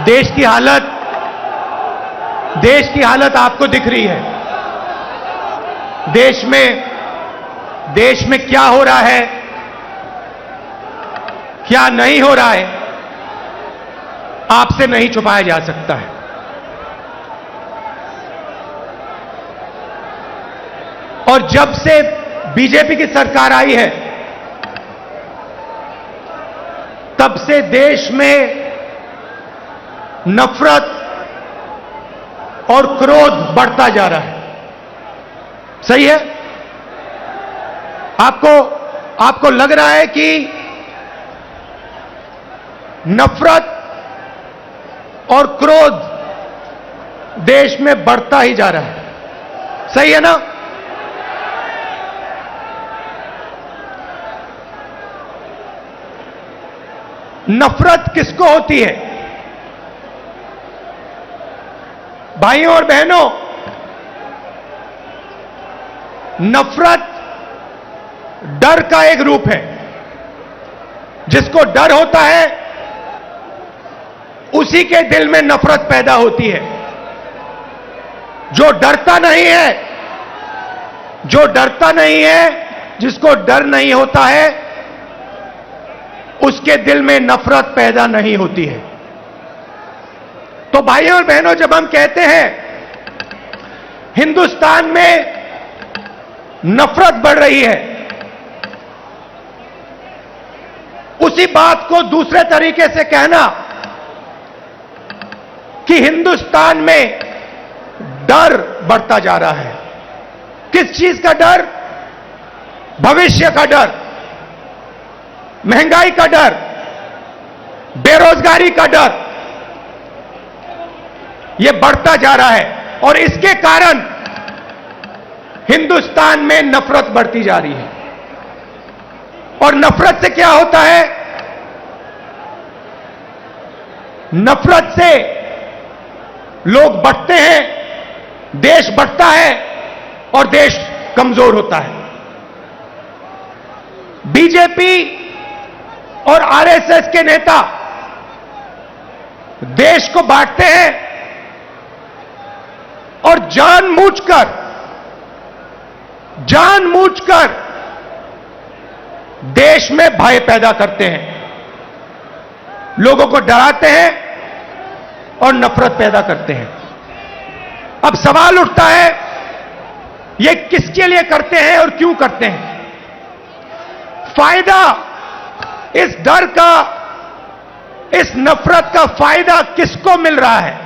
देश की हालत आपको दिख रही है। देश में क्या हो रहा है, क्या नहीं हो रहा है, आपसे नहीं छुपाया जा सकता है। और जब से बीजेपी की सरकार आई है, तब से देश में नफरत और क्रोध बढ़ता जा रहा है। सही है? आपको लग रहा है कि नफरत और क्रोध देश में बढ़ता ही जा रहा है। सही है ना? नफरत किसको होती है? भाइयों और बहनों, नफरत डर का एक रूप है। जिसको डर होता है, उसी के दिल में नफरत पैदा होती है। जो डरता नहीं है, जिसको डर नहीं होता है, उसके दिल में नफरत पैदा नहीं होती है। तो भाइयों और बहनों, जब हम कहते हैं हिंदुस्तान में नफरत बढ़ रही है, उसी बात को दूसरे तरीके से कहना कि हिंदुस्तान में डर बढ़ता जा रहा है। किस चीज का डर? भविष्य का डर, महंगाई का डर, बेरोजगारी का डर, यह बढ़ता जा रहा है। और इसके कारण हिंदुस्तान में नफरत बढ़ती जा रही है। और नफरत से क्या होता है? नफरत से लोग बढ़ते हैं, देश बढ़ता है और देश कमजोर होता है। बीजेपी और आरएसएस के नेता देश को बांटते हैं और जानबूझकर देश में भय पैदा करते हैं, लोगों को डराते हैं और नफरत पैदा करते हैं। अब सवाल उठता है, ये किसके लिए करते हैं और क्यों करते हैं? फायदा इस डर का, इस नफरत का फायदा किसको मिल रहा है?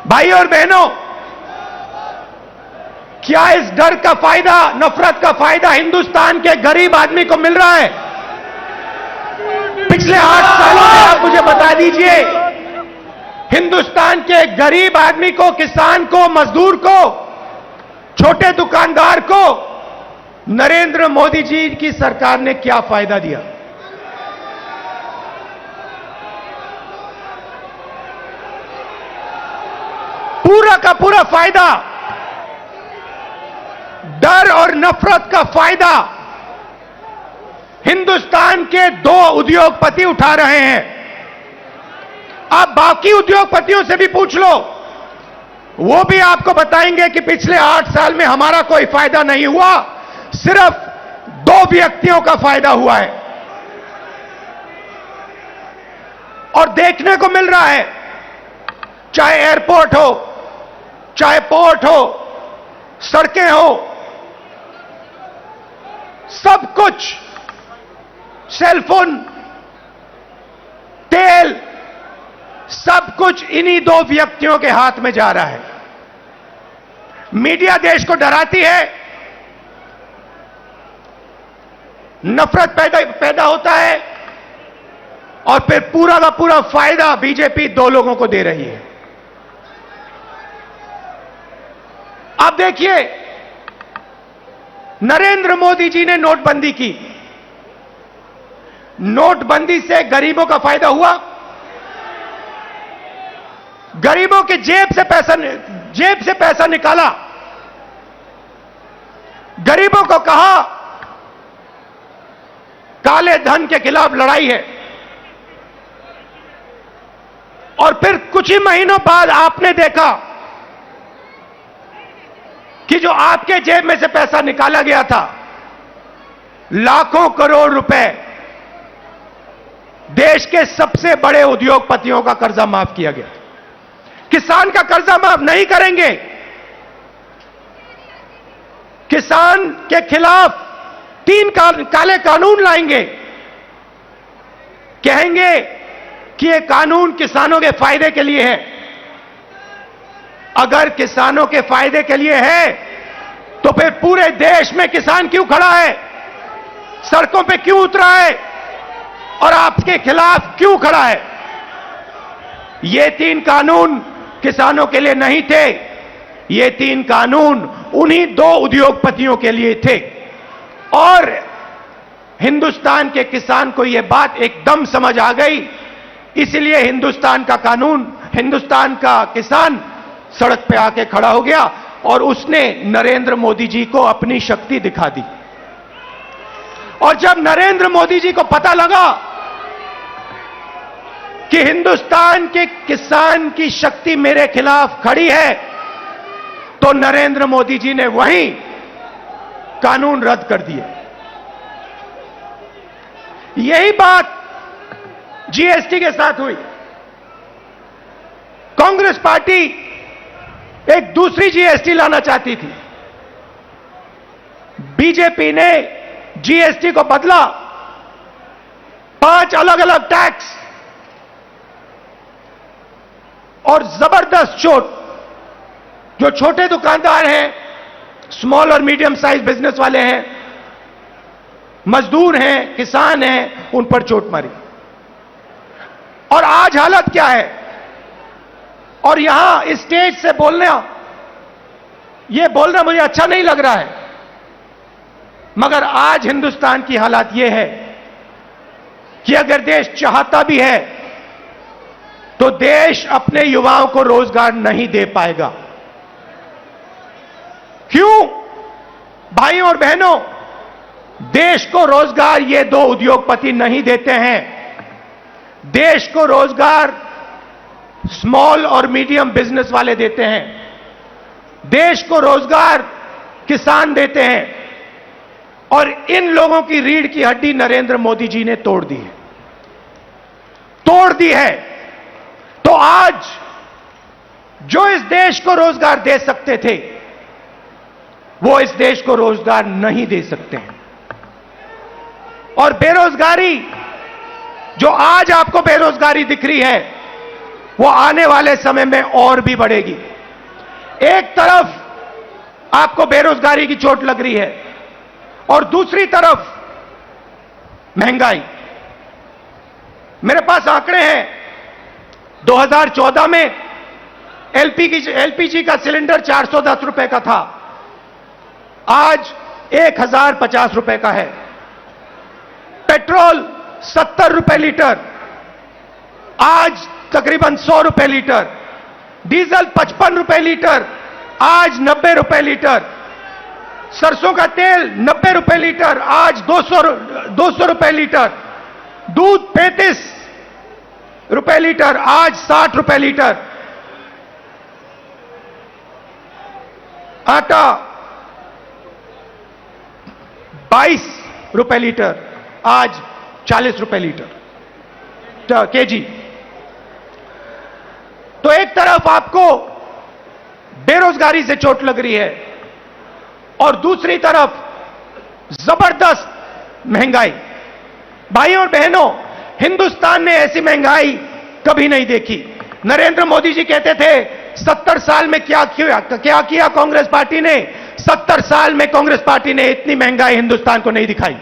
भाइयों और बहनों, क्या इस डर का फायदा, नफरत का फायदा हिंदुस्तान के गरीब आदमी को मिल रहा है? पिछले 8 सालों में आप मुझे बता दीजिए, हिंदुस्तान के गरीब आदमी को, किसान को, मजदूर को, छोटे दुकानदार को नरेंद्र मोदी जी की सरकार ने क्या फायदा दिया? पूरा का पूरा फायदा, डर और नफरत का फायदा हिंदुस्तान के 2 उद्योगपति उठा रहे हैं। आप बाकी उद्योगपतियों से भी पूछ लो, वो भी आपको बताएंगे कि पिछले 8 साल में हमारा कोई फायदा नहीं हुआ, सिर्फ 2 व्यक्तियों का फायदा हुआ है। और देखने को मिल रहा है, चाहे एयरपोर्ट हो, चाहे पोर्ट हो, सड़कें हो, सब कुछ, सेलफोन, तेल, सब कुछ इन्हीं 2 व्यक्तियों के हाथ में जा रहा है। मीडिया देश को डराती है, नफरत पैदा होता है, और फिर पूरा का पूरा फायदा बीजेपी 2 लोगों को दे रही है। आप देखिए, नरेंद्र मोदी जी ने नोटबंदी की। नोटबंदी से गरीबों का फायदा हुआ? गरीबों की जेब से पैसा निकाला, गरीबों को कहा काले धन के खिलाफ लड़ाई है। और फिर कुछ ही महीनों बाद आपने देखा कि जो आपके जेब में से पैसा निकाला गया था, लाखों करोड़ रुपए, देश के सबसे बड़े उद्योगपतियों का कर्जा माफ किया गया। किसान का कर्जा माफ नहीं करेंगे। किसान के खिलाफ 3 काले कानून लाएंगे। कहेंगे कि यह कानून किसानों के फायदे के लिए है। अगर किसानों के फायदे के लिए है तो फिर पूरे देश में किसान क्यों खड़ा है, सड़कों पे क्यों उतरा है और आपके खिलाफ क्यों खड़ा है? ये 3 कानून किसानों के लिए नहीं थे। ये 3 कानून उन्हीं 2 उद्योगपतियों के लिए थे। और हिंदुस्तान के किसान को यह बात एकदम समझ आ गई, इसलिए हिंदुस्तान का कानून, हिंदुस्तान का किसान सड़क पे आके खड़ा हो गया और उसने नरेंद्र मोदी जी को अपनी शक्ति दिखा दी। और जब नरेंद्र मोदी जी को पता लगा कि हिंदुस्तान के किसान की शक्ति मेरे खिलाफ खड़ी है, तो नरेंद्र मोदी जी ने वहीं कानून रद्द कर दिए। यही बात जीएसटी के साथ हुई। कांग्रेस पार्टी एक दूसरी जीएसटी लाना चाहती थी। बीजेपी ने जीएसटी को बदला, 5 अलग अलग टैक्स और जबरदस्त चोट। जो छोटे दुकानदार हैं, स्मॉल और मीडियम साइज बिजनेस वाले हैं, मजदूर हैं, किसान हैं, उन पर चोट मारी। और आज हालत क्या है? और यहां स्टेज से बोलना मुझे अच्छा नहीं लग रहा है, मगर आज हिंदुस्तान की हालत यह है कि अगर देश चाहता भी है तो देश अपने युवाओं को रोजगार नहीं दे पाएगा। क्यों? भाइयों और बहनों, देश को रोजगार ये 2 उद्योगपति नहीं देते हैं। देश को रोजगार स्मॉल और मीडियम बिजनेस वाले देते हैं। देश को रोजगार किसान देते हैं। और इन लोगों की रीढ़ की हड्डी नरेंद्र मोदी जी ने तोड़ दी है, तोड़ दी है। तो आज जो इस देश को रोजगार दे सकते थे, वो इस देश को रोजगार नहीं दे सकते हैं। और बेरोजगारी, जो आज आपको बेरोजगारी दिख रही है, वो आने वाले समय में और भी बढ़ेगी। एक तरफ आपको बेरोजगारी की चोट लग रही है और दूसरी तरफ महंगाई। मेरे पास आंकड़े हैं। 2014 में एलपीजी का सिलेंडर 410 रुपए का था, आज 1050 रुपए का है। पेट्रोल 70 रुपए लीटर, आज तकरीबन 100 रुपए लीटर। डीजल 55 रुपए लीटर, आज 90 रुपए लीटर। सरसों का तेल 90 रुपए लीटर, आज 200 रुपए लीटर। दूध 35 रुपए लीटर, आज 60 रुपए लीटर। आटा 22 रुपए लीटर, आज 40 रुपए लीटर केजी। तो एक तरफ आपको बेरोजगारी से चोट लग रही है और दूसरी तरफ जबरदस्त महंगाई। भाइयों और बहनों, हिंदुस्तान ने ऐसी महंगाई कभी नहीं देखी। नरेंद्र मोदी जी कहते थे 70 साल में क्या किया कांग्रेस पार्टी ने। 70 साल में कांग्रेस पार्टी ने इतनी महंगाई हिंदुस्तान को नहीं दिखाई।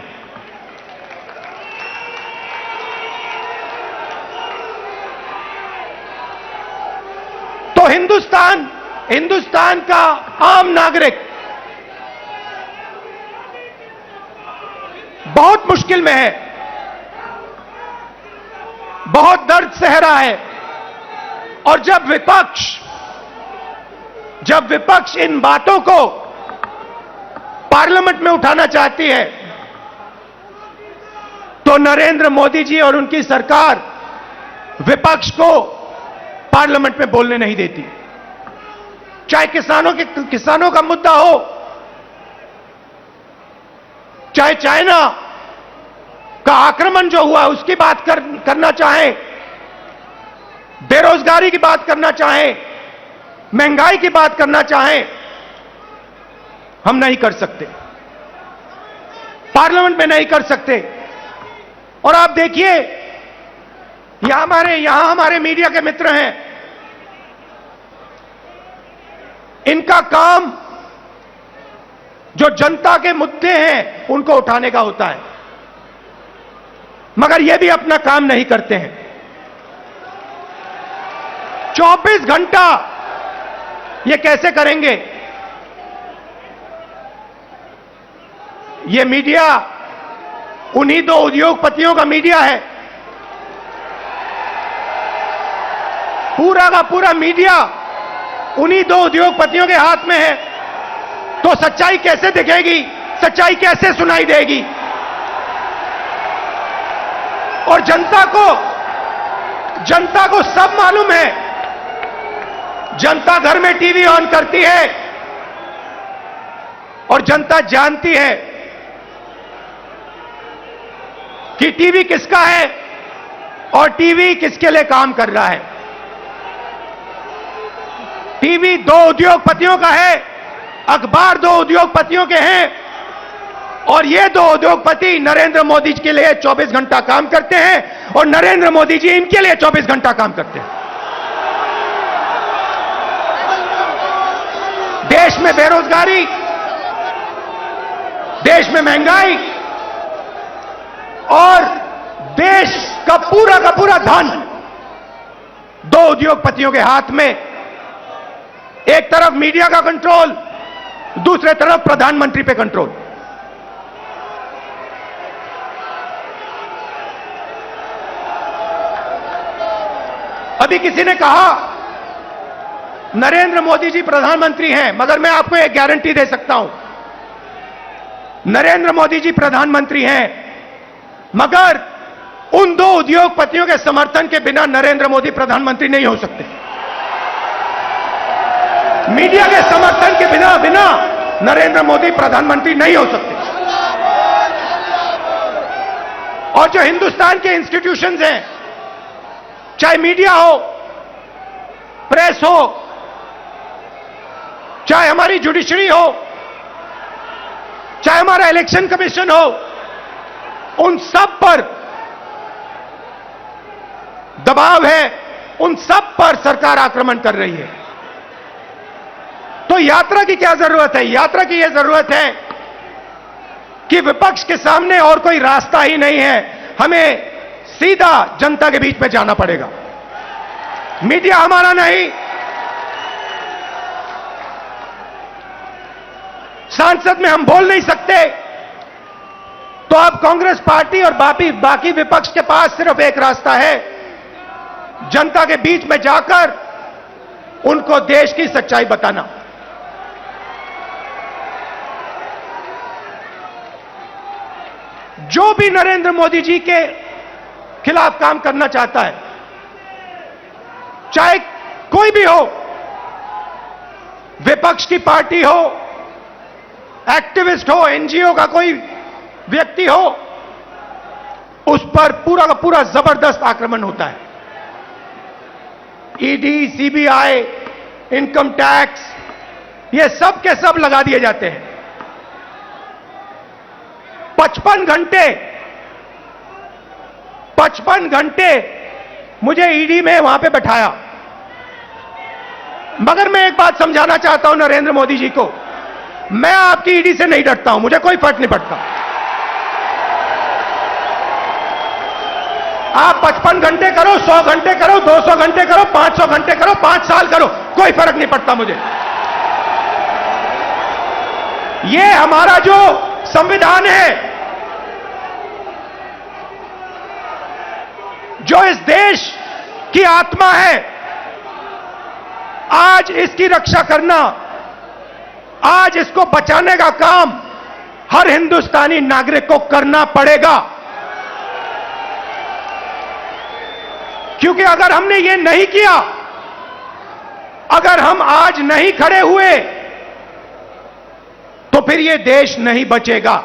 तो हिंदुस्तान का आम नागरिक बहुत मुश्किल में है, बहुत दर्द सह रहा है। और जब विपक्ष इन बातों को पार्लियामेंट में उठाना चाहती है, तो नरेंद्र मोदी जी और उनकी सरकार विपक्ष को पार्लियामेंट में बोलने नहीं देती। चाहे किसानों का मुद्दा हो, चाहे चाइना का आक्रमण जो हुआ उसकी बात करना चाहे, बेरोजगारी की बात करना चाहे, महंगाई की बात करना चाहे, हम नहीं कर सकते, पार्लियामेंट में नहीं कर सकते। और आप देखिए, यहां हमारे मीडिया के मित्र हैं, इनका काम जो जनता के मुद्दे हैं उनको उठाने का होता है, मगर ये भी अपना काम नहीं करते हैं। 24 घंटा ये कैसे करेंगे? ये मीडिया उन्हीं दो उद्योगपतियों का मीडिया है, पूरा का पूरा मीडिया उन्हीं दो उद्योगपतियों के हाथ में है। तो सच्चाई कैसे दिखेगी, सच्चाई कैसे सुनाई देगी? और जनता को सब मालूम है। जनता घर में टीवी ऑन करती है और जनता जानती है कि टीवी किसका है और टीवी किसके लिए काम कर रहा है। टीवी दो उद्योगपतियों का है, अखबार दो उद्योगपतियों के हैं, और ये दो उद्योगपति नरेंद्र मोदी जी के लिए 24 घंटा काम करते हैं और नरेंद्र मोदी जी इनके लिए 24 घंटा काम करते हैं। देश में बेरोजगारी, देश में महंगाई और देश का पूरा धन दो उद्योगपतियों के हाथ में। एक तरफ मीडिया का कंट्रोल, दूसरे तरफ प्रधानमंत्री पे कंट्रोल। अभी किसी ने कहा नरेंद्र मोदी जी प्रधानमंत्री हैं, मगर मैं आपको एक गारंटी दे सकता हूं, नरेंद्र मोदी जी प्रधानमंत्री हैं, मगर उन दो उद्योगपतियों के समर्थन के बिना नरेंद्र मोदी प्रधानमंत्री नहीं हो सकते। मीडिया के समर्थन के बिना नरेंद्र मोदी प्रधानमंत्री नहीं हो सकते। और जो हिंदुस्तान के इंस्टीट्यूशंस हैं, चाहे मीडिया हो, प्रेस हो, चाहे हमारी जुडिशरी हो, चाहे हमारा इलेक्शन कमीशन हो, उन सब पर दबाव है, उन सब पर सरकार आक्रमण कर रही है। तो यात्रा की क्या जरूरत है? यात्रा की यह जरूरत है कि विपक्ष के सामने और कोई रास्ता ही नहीं है, हमें सीधा जनता के बीच में जाना पड़ेगा। मीडिया हमारा नहीं, सांसद में हम बोल नहीं सकते, तो अब कांग्रेस पार्टी और बाकी विपक्ष के पास सिर्फ एक रास्ता है, जनता के बीच में जाकर उनको देश की सच्चाई बताना। जो भी नरेंद्र मोदी जी के खिलाफ काम करना चाहता है, चाहे कोई भी हो, विपक्ष की पार्टी हो, एक्टिविस्ट हो, एनजीओ का कोई व्यक्ति हो, उस पर पूरा का पूरा जबरदस्त आक्रमण होता है। ईडी, सीबीआई, इनकम टैक्स, ये सब के सब लगा दिए जाते हैं। 55 घंटे मुझे ईडी में वहां पे बैठाया। मगर मैं एक बात समझाना चाहता हूं नरेंद्र मोदी जी को, मैं आपकी ईडी से नहीं डरता हूं, मुझे कोई फर्क नहीं पड़ता। आप 55 घंटे करो, 100 घंटे करो, 200 घंटे करो, 500 घंटे करो, 5 साल करो, कोई फर्क नहीं पड़ता मुझे। ये हमारा जो संविधान है, जो इस देश की आत्मा है, आज इसकी रक्षा करना, आज इसको बचाने का काम हर हिंदुस्तानी नागरिक को करना पड़ेगा। क्योंकि अगर हमने ये नहीं किया अगर हम आज नहीं खड़े हुए तो फिर यह देश नहीं बचेगा,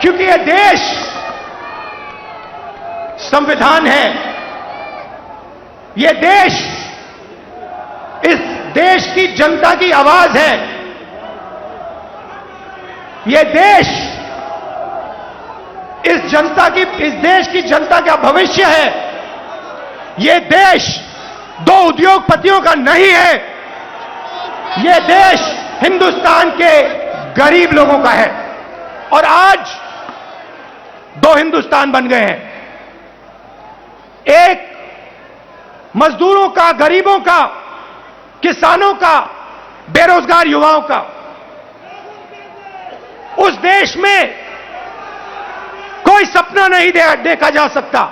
क्योंकि यह देश संविधान है। यह देश इस देश की जनता की आवाज है। यह देश इस देश की जनता का भविष्य है। यह देश दो उद्योगपतियों का नहीं है। यह देश हिंदुस्तान के गरीब लोगों का है। और आज दो हिंदुस्तान बन गए हैं, एक मजदूरों का, गरीबों का, किसानों का, बेरोजगार युवाओं का। उस देश में कोई सपना नहीं देखा जा सकता।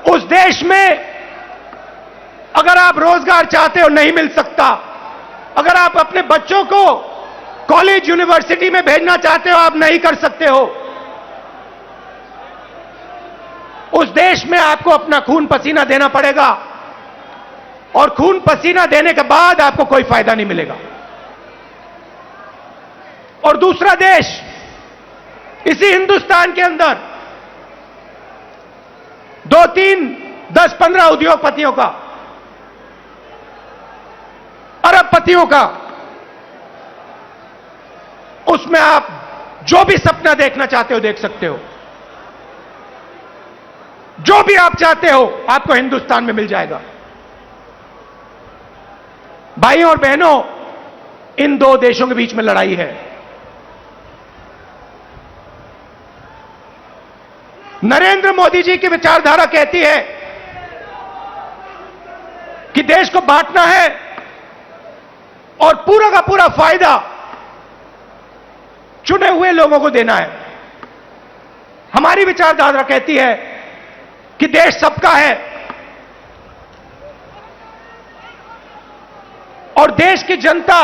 उस देश में अगर आप रोजगार चाहते हो नहीं मिल सकता। अगर आप अपने बच्चों को कॉलेज यूनिवर्सिटी में भेजना चाहते हो आप नहीं कर सकते हो। उस देश में आपको अपना खून पसीना देना पड़ेगा और खून पसीना देने के बाद आपको कोई फायदा नहीं मिलेगा। और दूसरा देश इसी हिंदुस्तान के अंदर 2, 3, 10, 15 उद्योगपतियों का, अरबपतियों का, उसमें आप जो भी सपना देखना चाहते हो देख सकते हो। जो भी आप चाहते हो आपको हिंदुस्तान में मिल जाएगा। भाइयों और बहनों, इन दो देशों के बीच में लड़ाई है। नरेंद्र मोदी जी की विचारधारा कहती है कि देश को बांटना है और पूरा का पूरा फायदा चुने हुए लोगों को देना है। हमारी विचारधारा कहती है कि देश सबका है और देश की जनता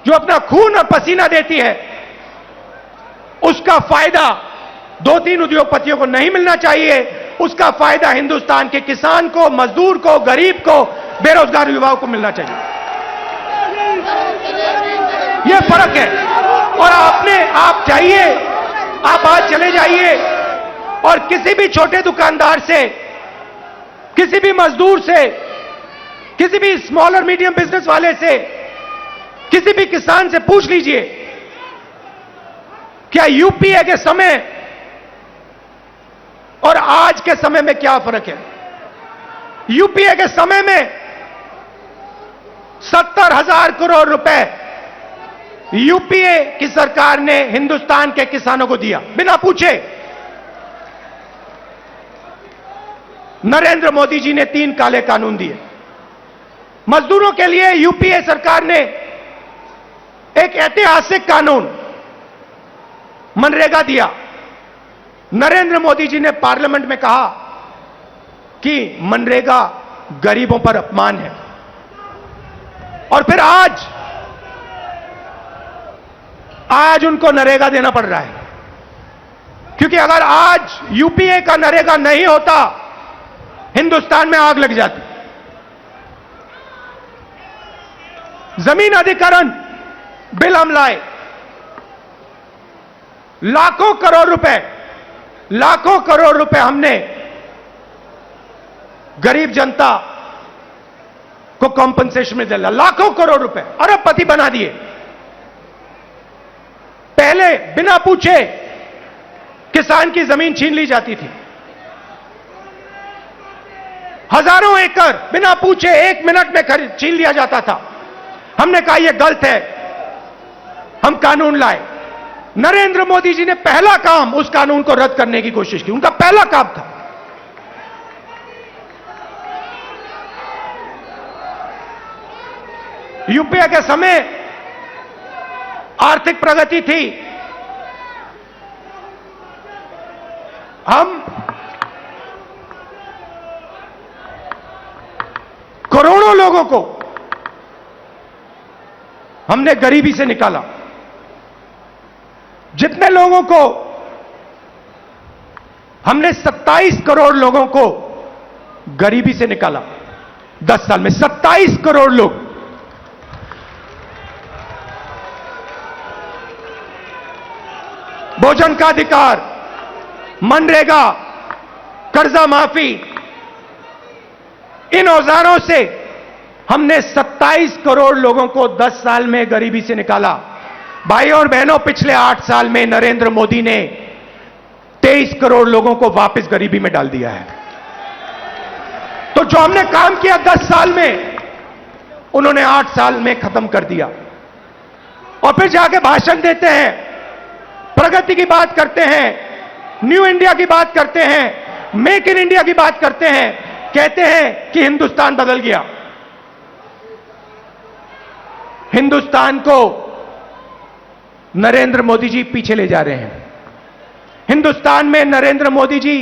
जो अपना खून और पसीना देती है उसका फायदा 2, 3 उद्योगपतियों को नहीं मिलना चाहिए। उसका फायदा हिंदुस्तान के किसान को, मजदूर को, गरीब को, बेरोजगार युवाओं को मिलना चाहिए। यह फर्क है। और आप जाइए, आप आज चले जाइए और किसी भी छोटे दुकानदार से, किसी भी मजदूर से, किसी भी स्मॉल और मीडियम बिजनेस वाले से, किसी भी किसान से पूछ लीजिए क्या यूपीए के समय और आज के समय में क्या फर्क है। यूपीए के समय में 70,000 करोड़ रुपए यूपीए की सरकार ने हिंदुस्तान के किसानों को दिया बिना पूछे। नरेंद्र मोदी जी ने 3 काले कानून दिए। मजदूरों के लिए यूपीए सरकार ने एक ऐतिहासिक कानून मनरेगा दिया। नरेंद्र मोदी जी ने पार्लियामेंट में कहा कि मनरेगा गरीबों पर अपमान है। और फिर आज उनको नरेगा देना पड़ रहा है, क्योंकि अगर आज यूपीए का नरेगा नहीं होता हिंदुस्तान में आग लग जाती। जमीन अधिग्रहण बिल हम लाए, लाखों करोड़ रुपए हमने गरीब जनता को कॉम्पनसेशन में दिला। लाखों करोड़ रुपए अरबपति बना दिए। पहले बिना पूछे किसान की जमीन छीन ली जाती थी। हजारों एकड़ बिना पूछे 1 मिनट में छीन लिया जाता था। हमने कहा यह गलत है, हम कानून लाए। नरेंद्र मोदी जी ने पहला काम उस कानून को रद्द करने की कोशिश की। उनका पहला काम था। यूपीए के समय आर्थिक प्रगति थी। हम करोड़ों लोगों को हमने गरीबी से निकाला। जितने लोगों को हमने 27 करोड़ लोगों को गरीबी से निकाला 10 साल में। 27 करोड़ लोग। भोजन का अधिकार, मनरेगा, कर्जा माफी, इन औजारों से हमने 27 करोड़ लोगों को 10 साल में गरीबी से निकाला। भाइयों और बहनों, पिछले 8 साल में नरेंद्र मोदी ने 23 करोड़ लोगों को वापस गरीबी में डाल दिया है। तो जो हमने काम किया 10 साल में, उन्होंने 8 साल में खत्म कर दिया। और फिर जाके भाषण देते हैं, प्रगति की बात करते हैं, न्यू इंडिया की बात करते हैं, मेक इन इंडिया की बात करते हैं, कहते हैं कि हिंदुस्तान बदल गया। हिंदुस्तान को नरेंद्र मोदी जी पीछे ले जा रहे हैं। हिंदुस्तान में नरेंद्र मोदी जी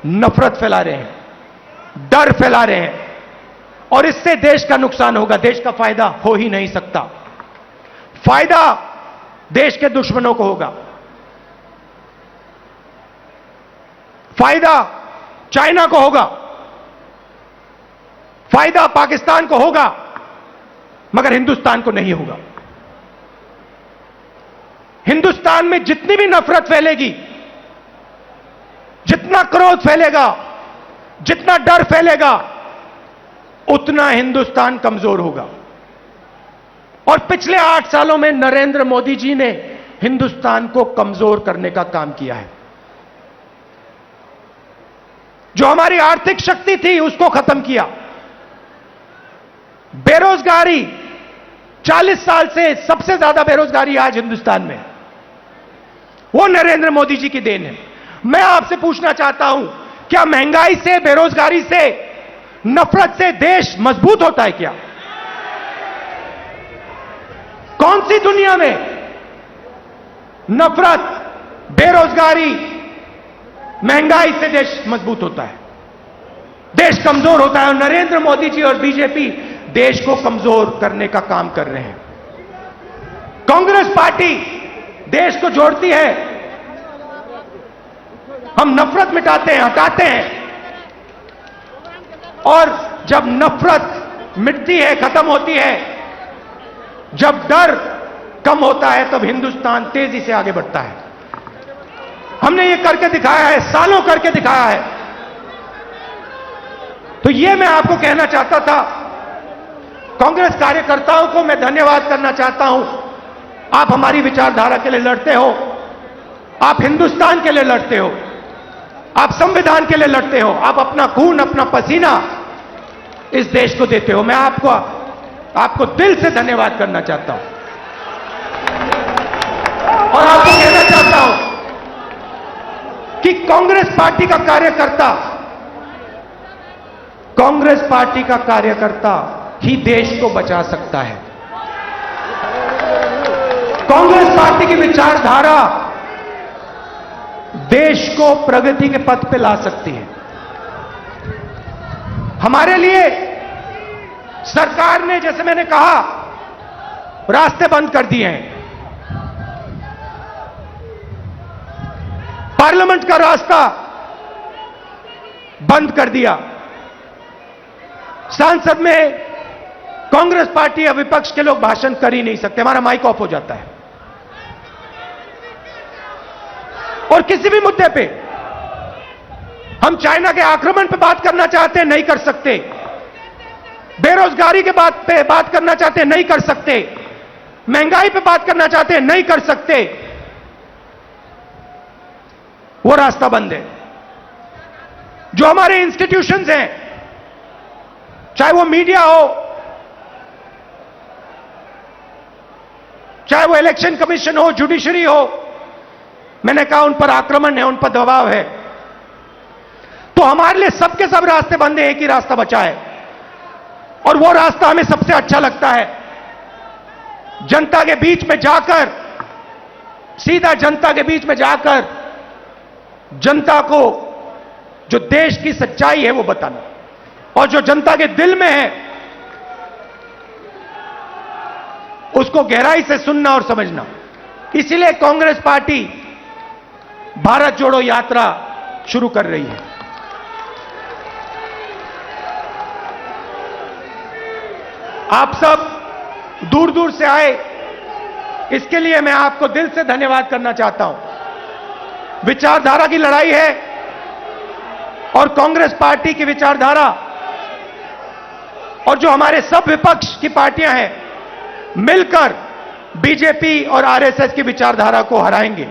नफरत फैला रहे हैं, डर फैला रहे हैं, और इससे देश का नुकसान होगा। देश का फायदा हो ही नहीं सकता। फायदा देश के दुश्मनों को होगा, फायदा चाइना को होगा, फायदा पाकिस्तान को होगा, मगर हिंदुस्तान को नहीं होगा। हिंदुस्तान में जितनी भी नफरत फैलेगी, जितना क्रोध फैलेगा, जितना डर फैलेगा, उतना हिंदुस्तान कमजोर होगा। और पिछले 8 सालों में नरेंद्र मोदी जी ने हिंदुस्तान को कमजोर करने का काम किया है। जो हमारी आर्थिक शक्ति थी उसको खत्म किया। बेरोजगारी, 40 साल से सबसे ज्यादा बेरोजगारी आज हिंदुस्तान में, वो नरेंद्र मोदी जी की देन है। मैं आपसे पूछना चाहता हूं, क्या महंगाई से, बेरोजगारी से, नफरत से देश मजबूत होता है क्या? कौन सी दुनिया में नफरत, बेरोजगारी, महंगाई से देश मजबूत होता है? देश कमजोर होता है। और नरेंद्र मोदी जी और बीजेपी देश को कमजोर करने का काम कर रहे हैं। कांग्रेस पार्टी देश को जोड़ती है, हम नफरत मिटाते हैं, हटाते हैं। और जब नफरत मिटती है, खत्म होती है, जब डर कम होता है, तब हिंदुस्तान तेजी से आगे बढ़ता है। हमने ये करके दिखाया है, सालों करके दिखाया है। तो ये मैं आपको कहना चाहता था। कांग्रेस कार्यकर्ताओं को मैं धन्यवाद करना चाहता हूं। आप हमारी विचारधारा के लिए लड़ते हो, आप हिंदुस्तान के लिए लड़ते हो, आप संविधान के लिए लड़ते हो, आप अपना खून, अपना पसीना इस देश को देते हो। मैं आपको दिल से धन्यवाद करना चाहता हूं। और आपको कहना चाहता हूं कि कांग्रेस पार्टी का कार्यकर्ता ही देश को बचा सकता है। कांग्रेस पार्टी की विचारधारा देश को प्रगति के पथ पे ला सकती है। हमारे लिए सरकार ने, जैसे मैंने कहा, रास्ते बंद कर दिए हैं। पार्लियामेंट का रास्ता बंद कर दिया। संसद में कांग्रेस पार्टी या विपक्ष के लोग भाषण कर ही नहीं सकते, हमारा माइक ऑफ हो जाता है। और किसी भी मुद्दे पे हम चाइना के आक्रमण पे बात करना चाहते हैं, नहीं कर सकते। बेरोजगारी के बात पे बात करना चाहते हैं, नहीं कर सकते। महंगाई पे बात करना चाहते हैं, नहीं कर सकते। वो रास्ता बंद है। जो हमारे इंस्टीट्यूशंस हैं, चाहे वो मीडिया हो, चाहे वो इलेक्शन कमीशन हो, जुडिशरी हो, मैंने कहा उन पर आक्रमण है, उन पर दबाव है। तो हमारे लिए सबके सब रास्ते बंद हैं, एक ही रास्ता बचा है। और वो रास्ता हमें सबसे अच्छा लगता है। जनता के बीच में जाकर, सीधा जनता के बीच में जाकर, जनता को जो देश की सच्चाई है वो बताना, और जो जनता के दिल में है उसको गहराई से सुनना और समझना। इसीलिए कांग्रेस पार्टी भारत जोड़ो यात्रा शुरू कर रही है। आप सब दूर दूर से आए, इसके लिए मैं आपको दिल से धन्यवाद करना चाहता हूं। विचारधारा की लड़ाई है और कांग्रेस पार्टी की विचारधारा और जो हमारे सब विपक्ष की पार्टियां हैं मिलकर बीजेपी और आरएसएस की विचारधारा को हराएंगे।